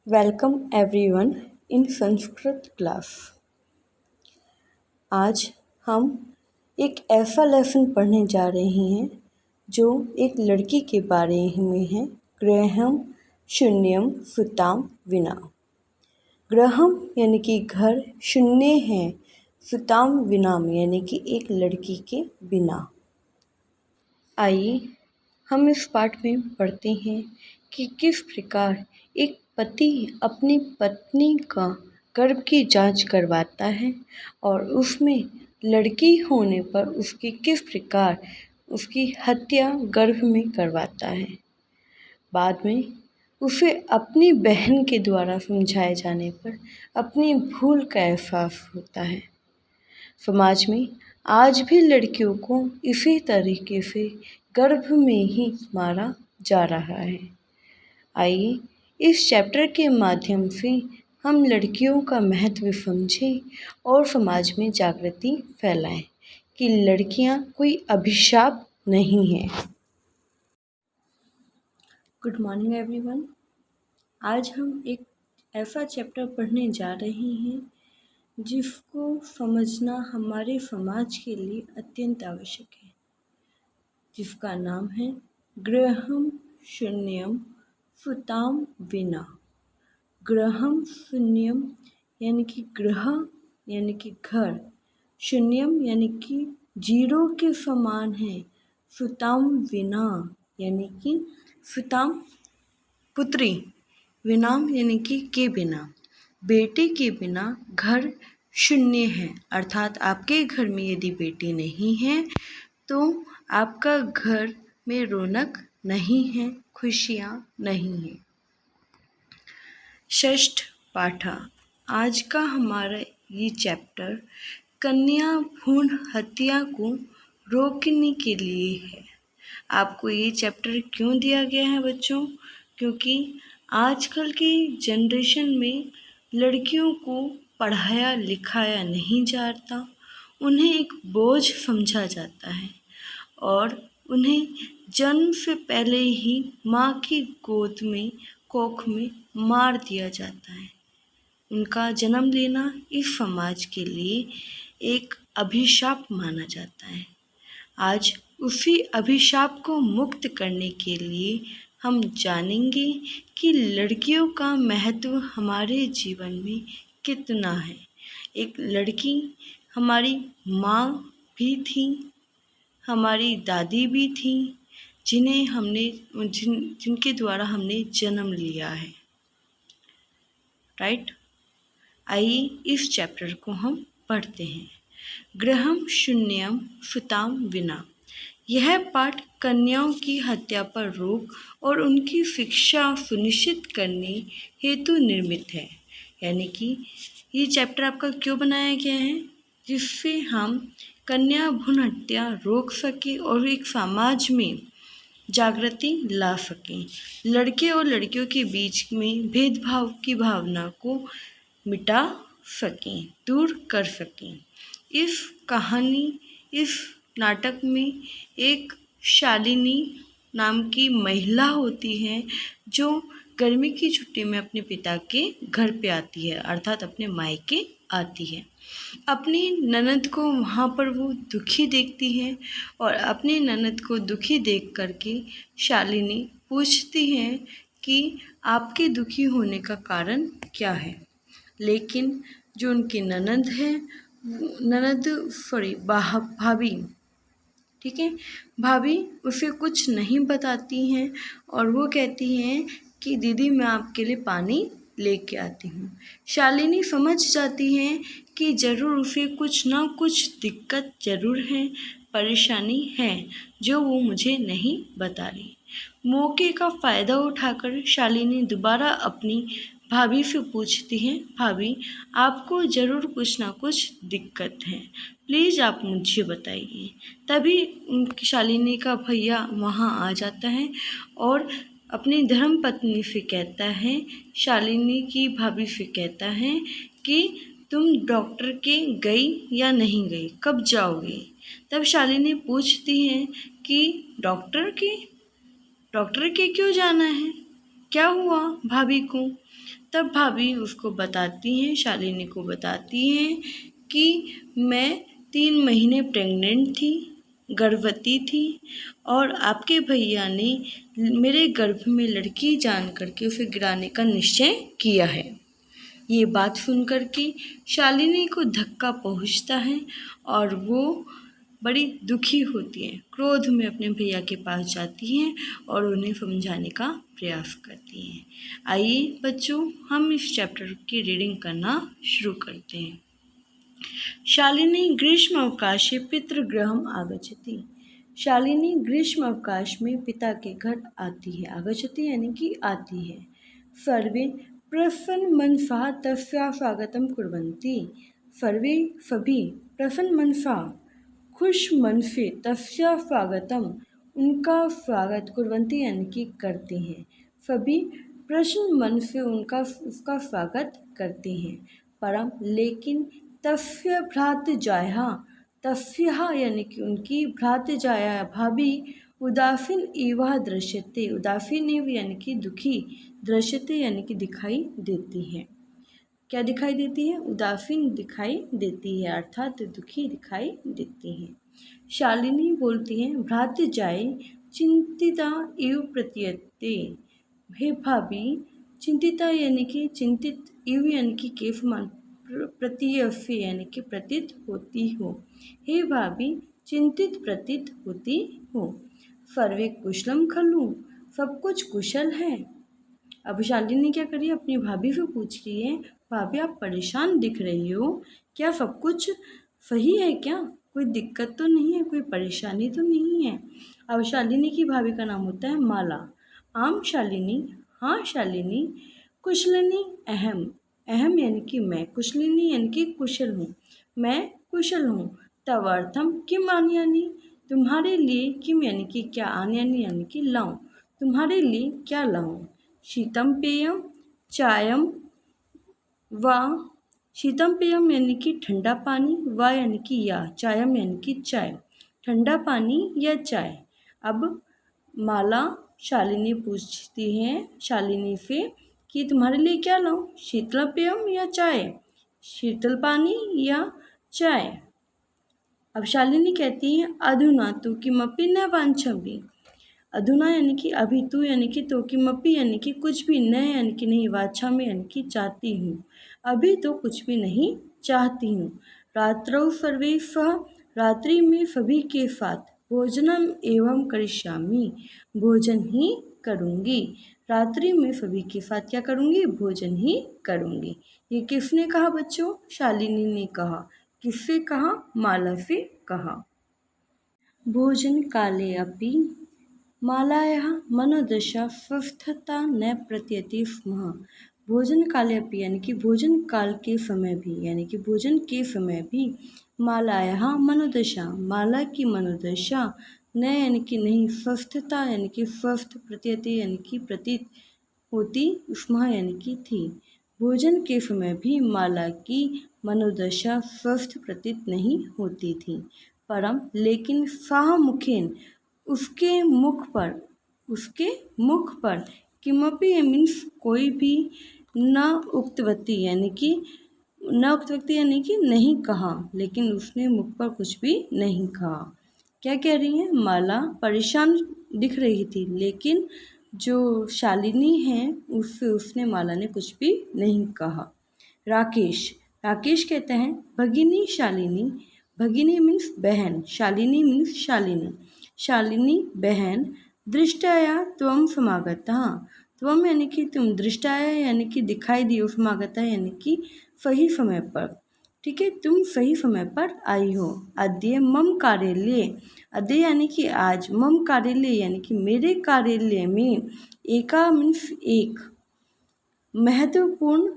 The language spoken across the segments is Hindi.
Welcome everyone in Sanskrit class. आज हम एक ऐसा लेसन पढ़ने जा रहे हैं जो एक लड़की के बारे में है। गृहम शून्यम सुताम विना। गृहम यानी कि घर, शून्य है, सुताम विनाम यानी कि एक लड़की के बिना। आइए हम इस पाठ में पढ़ते हैं कि किस प्रकार एक पति अपनी पत्नी का गर्भ की जांच करवाता है और उसमें लड़की होने पर उसकी किस प्रकार उसकी हत्या गर्भ में करवाता है। बाद में उसे अपनी बहन के द्वारा समझाए जाने पर अपनी भूल का एहसास होता है। समाज में आज भी लड़कियों को इसी तरीके से गर्भ में ही मारा जा रहा है। आइए इस चैप्टर के माध्यम से हम लड़कियों का महत्व समझें और समाज में जागृति फैलाएं कि लड़कियां कोई अभिशाप नहीं है। Good morning everyone. आज हम एक ऐसा चैप्टर पढ़ने जा रहे हैं जिसको समझना हमारे समाज के लिए अत्यंत आवश्यक है, जिसका नाम है गृहम शून्यम सुताम विना। गृहम शून्यम यानी कि गृह यानी कि घर, शून्यम यानी कि जीरो के समान है, सुताम विना यानी कि सुताम पुत्री, विनाम यानी कि के बिना, बेटे के बिना घर शून्य है। अर्थात आपके घर में यदि बेटी नहीं है तो आपका घर में रौनक नहीं है, खुशियाँ नहीं हैं। षष्ठ पाठ। आज का हमारा ये चैप्टर कन्या भ्रूण हत्या को रोकने के लिए है। आपको ये चैप्टर क्यों दिया गया है बच्चों? क्योंकि आजकल की जनरेशन में लड़कियों को पढ़ाया लिखाया नहीं जाता, उन्हें एक बोझ समझा जाता है और उन्हें जन्म से पहले ही माँ की गोद में कोख में मार दिया जाता है। उनका जन्म लेना इस समाज के लिए एक अभिशाप माना जाता है। आज उसी अभिशाप को मुक्त करने के लिए हम जानेंगे कि लड़कियों का महत्व हमारे जीवन में कितना है। एक लड़की हमारी माँ भी थी, हमारी दादी भी थी, जिनके द्वारा हमने जन्म लिया है। राइट। आइए इस चैप्टर को हम पढ़ते हैं। गृहम शून्यम सुताम विना। यह पाठ कन्याओं की हत्या पर रोक और उनकी शिक्षा सुनिश्चित करने हेतु निर्मित है। यानी कि ये चैप्टर आपका क्यों बनाया गया है? जिससे हम कन्या भ्रूण हत्या रोक सकें और एक समाज में जागृति ला सकें, लड़के और लड़कियों के बीच में भेदभाव की भावना को मिटा सकें, दूर कर सकें। इस नाटक में एक शालिनी नाम की महिला होती है जो गर्मी की छुट्टी में अपने पिता के घर पे आती है, अर्थात अपने मायके आती है। अपनी ननद को वहाँ पर वो दुखी देखती है और अपनी ननद को दुखी देख करके शालिनी पूछती है कि आपके दुखी होने का कारण क्या है। लेकिन जो उनकी ननद है, भाभी, ठीक है, भाभी उसे कुछ नहीं बताती हैं और वो कहती हैं कि दीदी मैं आपके लिए पानी लेके आती हूँ। शालिनी समझ जाती हैं कि ज़रूर उसे कुछ ना कुछ दिक्कत ज़रूर है, परेशानी है जो वो मुझे नहीं बता रही। मौके का फ़ायदा उठाकर शालिनी दोबारा अपनी भाभी से पूछती हैं, भाभी आपको ज़रूर कुछ ना कुछ दिक्कत है, प्लीज़ आप मुझे बताइए। तभी शालिनी का भैया वहाँ आ जाता है और अपनी धर्म पत्नी से कहता है, शालिनी की भाभी से कहता है कि तुम डॉक्टर के गई या नहीं गई, कब जाओगे? तब शालिनी पूछती है कि डॉक्टर के क्यों जाना है, क्या हुआ भाभी को? तब भाभी उसको बताती हैं, शालिनी को बताती हैं कि मैं 3 महीने प्रेग्नेंट थी, गर्भवती थी और आपके भैया ने मेरे गर्भ में लड़की जान करके उसे गिराने का निश्चय किया है। ये बात सुनकर के शालिनी को धक्का पहुंचता है और वो बड़ी दुखी होती हैं, क्रोध में अपने भैया के पास जाती हैं और उन्हें समझाने का प्रयास करती हैं। आइए बच्चों, हम इस चैप्टर की रीडिंग करना शुरू करते हैं। शालिनी ग्रीष्म अवकाशे पितृगृहम् आगच्छति। शालिनी ग्रीष्म अवकाश में पिता के घर आती है। आगच्छति यानी कि आती है। सर्वे प्रसन्न मनसा तस्याः स्वागतं कुर्वन्ति। सर्वे सभी प्रसन्न मनसा खुश मन से तस्याः स्वागतम उनका स्वागत कुर्वन्ति यानी कि करते हैं। सभी प्रसन्न मन से उसका स्वागत करते हैं। परम लेकिन तस्य भ्रातृजाया, तस्याः यानी कि उनकी भ्रातृजाया भाभी उदासीन एवं दृश्यते, उदासीन एवं यानी कि दुखी, दृश्यते यानी कि दिखाई देती है। क्या दिखाई देती है? उदासीन दिखाई देती है, अर्थात दुखी दिखाई देती है। शालिनी बोलती हैं, भ्रातृजाए चिंतिता एव प्रतीयते। हे भाभी, चिंतिता यानी कि चिंतित, एव यानी कि के समान, प्रतीयते यानी कि प्रतीत होती हो। हे भाभी, चिंतित प्रतीत होती हो। सर्वे कुशलम खलु, सब कुछ कुशल है। अब शालिनी क्या करी, अपनी भाभी से पूछ रही है, भाभी आप परेशान दिख रही हो, क्या सब कुछ सही है क्या? कोई दिक्कत तो नहीं है, कोई परेशानी तो नहीं है? अब शालिनी की भाभी का नाम होता है माला। आम शालिनी, हाँ शालिनी, कुशलिनी अहम, अहम यानी कि मैं, कुशलिनी यानी कि कुशल हूँ, मैं कुशल हूँ। तदर्थम किम आनयानि, तुम्हारे लिए, किम यानी कि क्या, आनयानि यानी कि लाऊं, तुम्हारे लिए क्या लाऊं। शीतम पेयम चायम व, शीतम पेयम यानी कि ठंडा पानी, व यानी कि या, चायम यानी कि चाय, ठंडा पानी या चाय। अब माला शालिनी पूछती हैं शालिनी से कि तुम्हारे लिए क्या लाऊं, शीतल पेयम या चाय, शीतल पानी या चाय। अब शालिनी कहती है, अधुना तु किमपि न वांछामि। अधुना यानी कि अभी, तू यानी कि तो, किमपि यानी कि कुछ भी, न यानी कि नहीं, वांछामि यानी कि चाहती हूँ, अभी तो कुछ भी नहीं चाहती हूँ। रात्रौ सर्वैः सह, रात्रि में सभी के साथ, भोजनम एवं करिष्यामि, भोजन ही करूँगी। रात्रि में सभी के साथ क्या करूँगी, भोजन ही करूँगी। ये किसने कहा बच्चों? शालिनी ने कहा। किससे कहा? माला से कहा। भोजन काले अपि मालायाः मनोदशा स्वस्थता न प्रतीयते स्म। भोजन काले अपि यानी कि भोजन काल के समय भी, यानी कि भोजन के समय भी, मालायाः मनोदशा, माला की मनोदशा, न यानी कि नहीं, स्वस्थता यानी कि स्वस्थ, प्रतीयते यानी कि प्रतीत होती, स्म यानी कि थी। भोजन के समय भी माला की मनोदशा स्वस्थ प्रतीत नहीं होती थी। परम लेकिन साह मुखेन, उसके मुख पर, उसके मुख पर, किमपि मीन्स कोई भी, न उक्तवती यानी कि न उक्तवती यानी कि नहीं कहा, लेकिन उसने मुख पर कुछ भी नहीं कहा। क्या कह रही है? माला परेशान दिख रही थी, लेकिन जो शालिनी है उससे, उसने, माला ने कुछ भी नहीं कहा। राकेश, राकेश कहता है, भगिनी शालिनी, भगिनी मीन्स बहन, शालिनी मीन्स शालिनी, शालिनी बहन, दृष्टाया त्वम समागतः, त्वम यानी कि तुम, दृष्टाया यानी कि दिखाई दियो, समागतः यानी कि सही समय पर, ठीक है, तुम सही समय पर आई हो। अद्य मम कार्यालय, अद्य यानी कि आज, मम कार्यालय यानी कि मेरे कार्यालय में, एका मीन्स एक, महत्वपूर्ण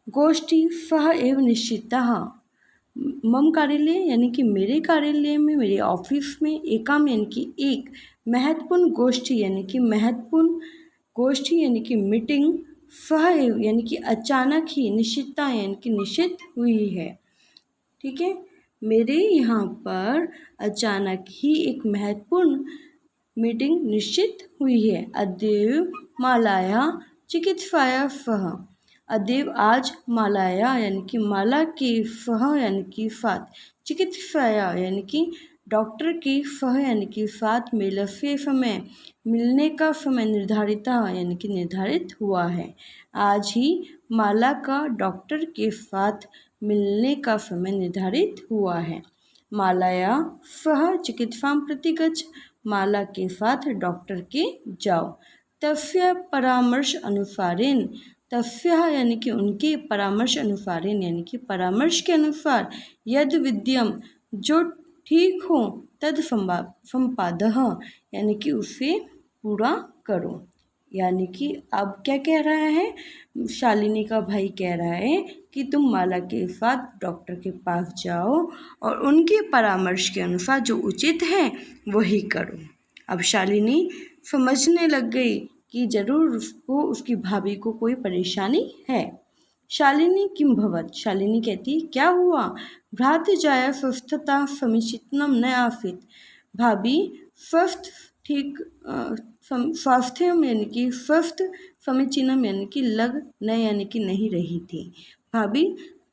गोष्ठी सह एव निश्चितः, मम कार्यालय यानी कि मेरे कार्यालय में, मेरे ऑफिस में, एकाम यानी कि एक, महत्वपूर्ण गोष्ठी यानी कि महत्वपूर्ण गोष्ठी यानी कि मीटिंग, सह यानी कि अचानक ही, निश्चितता यानी कि निश्चित हुई है। ठीक है, मेरे यहाँ पर अचानक ही एक महत्वपूर्ण मीटिंग निश्चित हुई है। अद्य मालाया चिकित्साया फह। अदेव आज मालाया यानी कि माला के फह यानी कि फात। चिकित्साया यानी कि डॉक्टर की फह यानी कि फात में लफे समय मिलने का समय निर्धारित यानी कि निर्धारित हुआ है। आज ही माला का डॉक्टर के साथ मिलने का समय निर्धारित हुआ है। मालाया फह चिकित्सां प्रति गच्छ। माला के साथ डॉक्टर के जाओ। तस्य परामर्श अनुसारेण। तस्य यानी कि उनके परामर्श अनुसारेण यानी कि परामर्श के अनुसार यद विद्यम जो ठीक हो तद संपादः यानी कि उसे पूरा करो। यानी कि अब क्या कह रहा है, शालिनी का भाई कह रहा है कि तुम माला के साथ डॉक्टर के पास जाओ और उनके परामर्श के अनुसार जो उचित है वही करो। अब शालिनी समझने लग गई कि जरूर उसको उसकी भाभी को कोई परेशानी है। शालिनी किम भवत। शालिनी कहती क्या हुआ। भ्रातृजाया स्वस्थता समीचीनम न आसीत। भाभी स्वस्थ ठीक स्वास्थ्य यानी कि स्वस्थ समीचीनम यानी कि लग न यानी कि नहीं रही थी। भाभी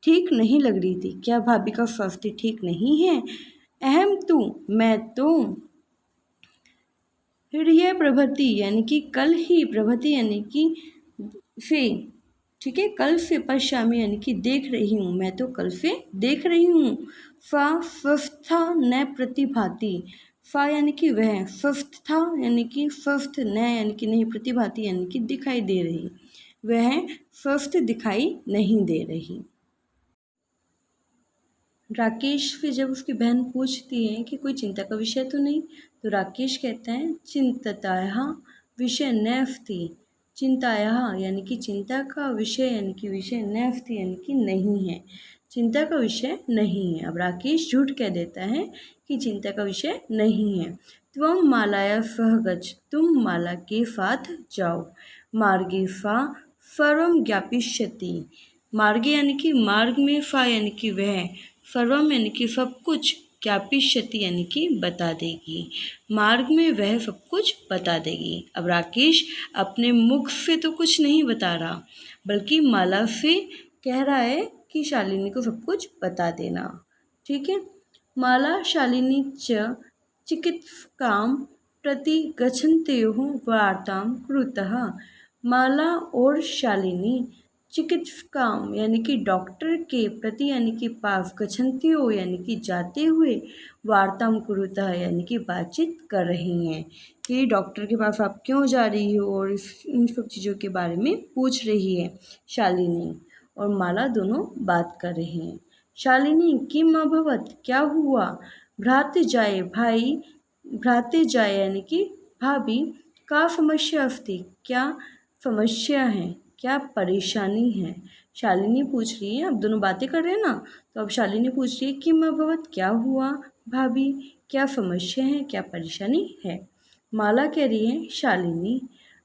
ठीक नहीं लग रही थी। क्या भाभी का स्वास्थ्य ठीक नहीं है। अहम तू मैं तो हृदय प्रभति यानी कि कल ही प्रभति यानी कि से ठीक है कल से पश्यामी यानी कि देख रही हूँ। मैं तो कल से देख रही हूँ। फा स्वस्था न प्रतिभाति। फा यानी कि वह स्वस्था यानी कि स्वस्थ न यानी कि नहीं प्रतिभाति यानी कि दिखाई दे रही। वह स्वस्थ दिखाई नहीं दे रही। राकेश से जब उसकी बहन पूछती है कि कोई चिंता का विषय तो नहीं, तो राकेश कहता है चिंतताया विषय नैफ्ति। चिंताया यानी कि चिंता का विषय यानी कि विषय नैफ्ति यानी कि नहीं है। चिंता का विषय नहीं है। अब राकेश झूठ कह देता है कि चिंता का विषय नहीं है। त्वम मालाया सह गच्छ। तुम माला के साथ जाओ। मार्गे फा सर्वम ज्ञापिष्यति। मार्गे यानी कि मार्ग में, फा यानी कि वह, सर्वम यानी कि सब कुछ, ज्ञापिष्यति यानी कि बता देगी। मार्ग में वह सब कुछ बता देगी। अब राकेश अपने मुख से तो कुछ नहीं बता रहा, बल्कि माला से कह रहा है कि शालिनी को सब कुछ बता देना। ठीक है। माला शालिनी च चिकित्सकां प्रति गच्छन्त्योः वार्तां कुरुतः। माला और शालिनी चिकित्सकाम यानी कि डॉक्टर के प्रति यानी कि पास गच्छन्त्यो यानी कि जाते हुए वार्ताम कुरुतः यानी कि बातचीत कर रही हैं कि डॉक्टर के पास आप क्यों जा रही हो, और इन सब चीज़ों के बारे में पूछ रही है शालिनी और माला दोनों बात कर रहे हैं। शालिनी किम अभवत क्या हुआ। भ्राते जाए भाई, भ्राते जाए यानी कि भाभी, का समस्या अस्ति क्या समस्या है, क्या परेशानी है। शालिनी पूछ रही है, अब दोनों बातें कर रहे हैं ना, तो अब शालिनी पूछ रही है कि मैं भवत क्या हुआ भाभी, क्या समस्या है, क्या परेशानी है। माला कह रही है शालिनी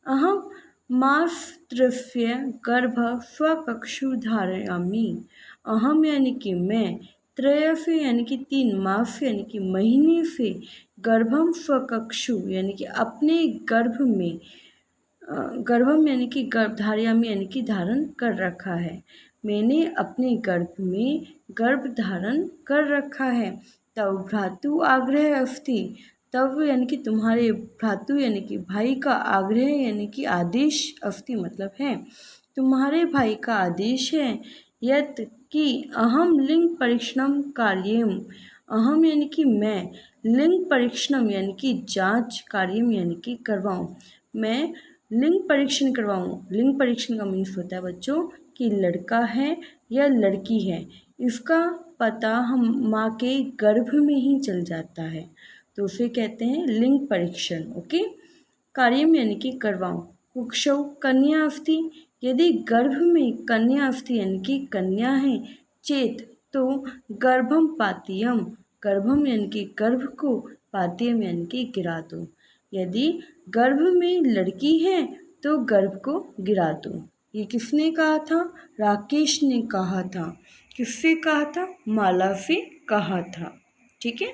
अहम मास्तृस्य गर्भ स्वकक्षु धारयामि। अहम यानी कि मैं, त्रयफे यानी कि 3, मास यानी कि महीने से, गर्भम स्वकक्षु यानी कि अपने गर्भ में, गर्भम यानी कि गर्भधारयामी यानी कि धारण कर रखा है। मैंने अपने गर्भ में गर्भ धारण कर रखा है। तब भ्रातु आग्रह अस्ति। तब यानी कि तुम्हारे भ्रातु यानी कि भाई का आग्रह यानी कि आदेश, अस्ति मतलब है तुम्हारे भाई का आदेश है। यत कि अहम लिंग परीक्षणम कार्यम। अहम यानी कि मैं, लिंग परीक्षणम यानी कि जांच, कार्यम यानी कि करवाऊँ। मैं लिंग परीक्षण करवाऊँ। लिंग परीक्षण का मीन्स होता है बच्चों कि लड़का है या लड़की है, इसका पता हम माँ के गर्भ में ही चल जाता है, तो उसे कहते हैं लिंग परीक्षण। ओके। कार्यम यानी कि करवाऊँ। कुक्षौ कन्या अस्ति। यदि गर्भ में कन्या अस्ति यानी कि कन्या है, चेत तो गर्भम पातीयम। गर्भम यानी कि गर्भ को, पातीयम यानी कि गिरा दो। यदि गर्भ में लड़की है तो गर्भ को गिरा दो। ये किसने कहा था, राकेश ने कहा था। किससे कहा था, माला से कहा था। ठीक है।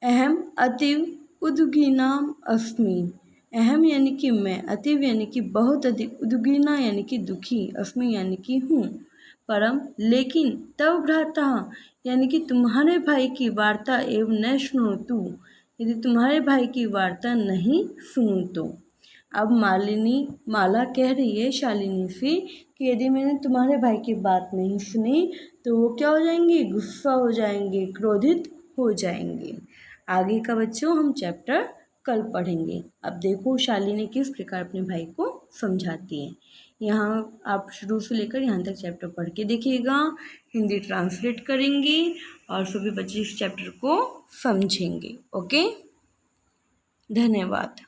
अहम अतीव उद्विग्नाम अस्मि। अहम यानी कि मैं, अतीव यानी कि बहुत अधिक, उद्विग्ना यानी कि दुखी, अस्मि यानी कि हूँ, परम लेकिन, तव भ्रातः यानी कि तुम्हारे भाई की वार्ता एवं न शृणोतु, यदि तुम्हारे भाई की वार्ता नहीं सुनूं तो। अब माला कह रही है शालिनी से कि यदि मैंने तुम्हारे भाई की बात नहीं सुनी तो वो क्या हो जाएंगे, गुस्सा हो जाएंगे, क्रोधित हो जाएंगे। आगे का बच्चों हम चैप्टर कल पढ़ेंगे। अब देखो शालिनी किस प्रकार अपने भाई को समझाती है। यहाँ आप शुरू से लेकर यहाँ तक चैप्टर पढ़ के देखिएगा, हिंदी ट्रांसलेट करेंगे और सभी बच्चे इस चैप्टर को समझेंगे। ओके, धन्यवाद।